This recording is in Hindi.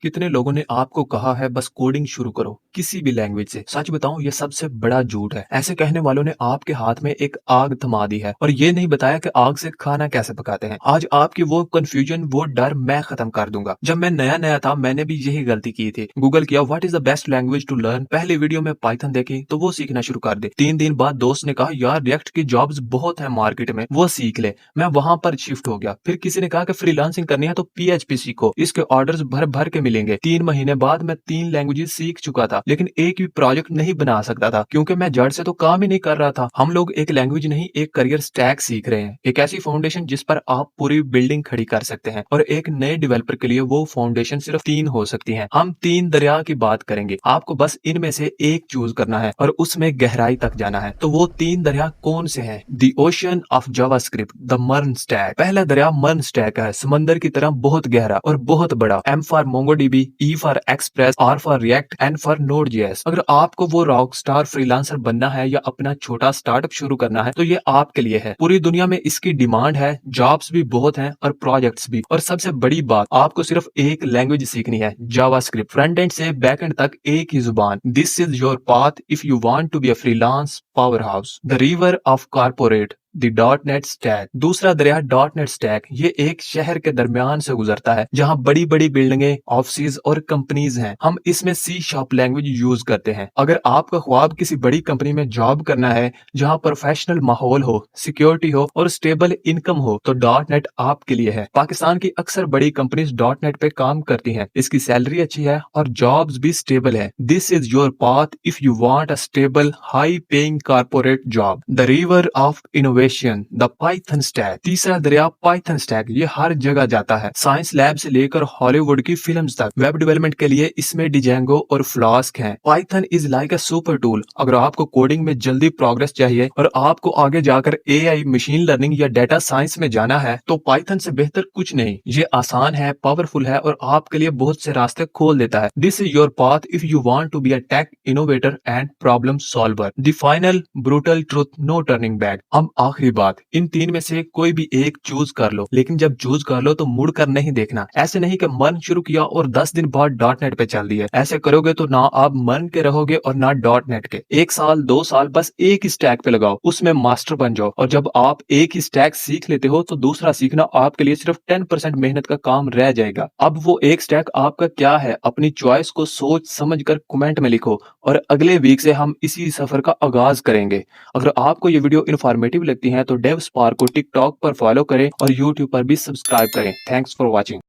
कितने लोगों ने आपको कहा है बस कोडिंग शुरू करो किसी भी लैंग्वेज से। सच बताऊं ये सबसे बड़ा झूठ है। ऐसे कहने वालों ने आपके हाथ में एक आग थमा दी है और ये नहीं बताया कि आग से खाना कैसे पकाते हैं। आज आपकी वो कंफ्यूजन, वो डर मैं खत्म कर दूंगा। जब मैं नया नया था मैंने भी यही गलती की थी। गूगल किया what is the best language to learn, पहले वीडियो में पाइथन देखी तो वो सीखना शुरू कर दे। 3 दिन बाद दोस्त ने कहा यार रिएक्ट की जॉब्स बहुत है मार्केट में, वो सीख ले। मैं वहां पर शिफ्ट हो गया। फिर किसी ने कहा कि फ्रीलांसिंग करनी है तो पीएचपी सीखो, इसके ऑर्डर्स भर भर के मिलेंगे। 3 महीने बाद मैं 3 लैंग्वेजेस सीख चुका था, लेकिन एक भी प्रोजेक्ट नहीं बना सकता था क्योंकि मैं जड़ से तो काम ही नहीं कर रहा था। हम लोग एक लैंग्वेज नहीं, एक करियर स्टैक सीख रहे हैं, एक ऐसी फाउंडेशन जिस पर आप पूरी बिल्डिंग खड़ी कर सकते हैं। और एक नए डेवलपर के लिए वो फाउंडेशन सिर्फ 3 हो सकती है। हम 3 दरिया की बात करेंगे, आपको बस इनमें से एक चूज करना है और उसमें गहराई तक जाना है। तो वो 3 दरिया कौन से हैं? The ocean of JavaScript, the MERN stack. पहला दरिया मर्न स्टैक है, समंदर की तरह बहुत गहरा और बहुत बड़ा। M for MongoDB, E for Express, R for React, N for Node JS. अगर आपको वो रॉक स्टार फ्रीलांसर बनना है या अपना छोटा स्टार्टअप शुरू करना है तो ये आपके लिए है। पूरी दुनिया में इसकी डिमांड है, जॉब्स भी बहुत हैं और प्रोजेक्ट्स भी। और सबसे बड़ी बात, आपको सिर्फ एक लैंग्वेज सीखनी है, जावास्क्रिप्ट। फ्रंट एंड से बैक एंड तक एक ही जुबान। This is your path if you want to be a freelance power house. The river of corporate, the dot net stack. दूसरा दरिया डॉट नेट स्टैक। ये एक शहर के दरमियान से गुजरता है जहां बड़ी बड़ी बिल्डिंगें, ऑफिस और कंपनीज हैं। हम इसमें सी शार्प लैंग्वेज यूज करते हैं। अगर आपका ख्वाब किसी बड़ी कंपनी में जॉब करना है जहां प्रोफेशनल माहौल हो, सिक्योरिटी हो और स्टेबल इनकम हो तो डॉट नेट आपके लिए है। पाकिस्तान की अक्सर बड़ी कंपनीज डॉट नेट पे काम करती हैं। इसकी सैलरी अच्छी है और जॉब्स भी स्टेबल है। This is your path if you want a stable high paying corporate job. The river of innovation, the Python stack. तीसरा दरिया पाइथन स्टैक। ये हर जगह जाता है, साइंस लैब से लेकर हॉलीवुड की फिल्म्स तक। वेब डेवलपमेंट के लिए इसमें डिजेंगो और फ्लास्क हैं। Python is like a super tool. अगर आपको कोडिंग में जल्दी प्रोग्रेस चाहिए और आपको आगे जाकर एआई, मशीन लर्निंग या डेटा साइंस में जाना है तो पाइथन से बेहतर कुछ नहीं। ये आसान है, पावरफुल है और आपके लिए बहुत से रास्ते खोल देता है। This is your path if you want to be a tech innovator and problem solver. The final brutal truth, no turning back. अब आखिरी बात, इन 3 में से कोई भी एक चूज कर लो, लेकिन जब चूज कर लो तो मुड़ कर नहीं देखना। ऐसे नहीं कि मर्न शुरू किया और 10 दिन बाद डॉट नेट पे चल दिए। ऐसे करोगे तो ना आप मर्न के रहोगे और ना डॉट नेट के। 1 साल 2 साल बस एक ही स्टैक पे लगाओ, उसमें मास्टर बन जाओ। और जब आप एक ही स्टैक सीख लेते हो तो दूसरा सीखना आपके लिए सिर्फ 10% मेहनत का काम रह जाएगा। अब वो एक स्टैक आपका क्या है, अपनी चॉइस को सोच समझ कर कमेंट में लिखो और अगले वीक से हम इसी सफर का आगाज करेंगे। अगर आपको ये वीडियो इन्फॉर्मेटिव लगती है तो डेव स्पार्क को टिकटॉक पर फॉलो करें और यूट्यूब पर भी सब्सक्राइब करें। Thanks for watching.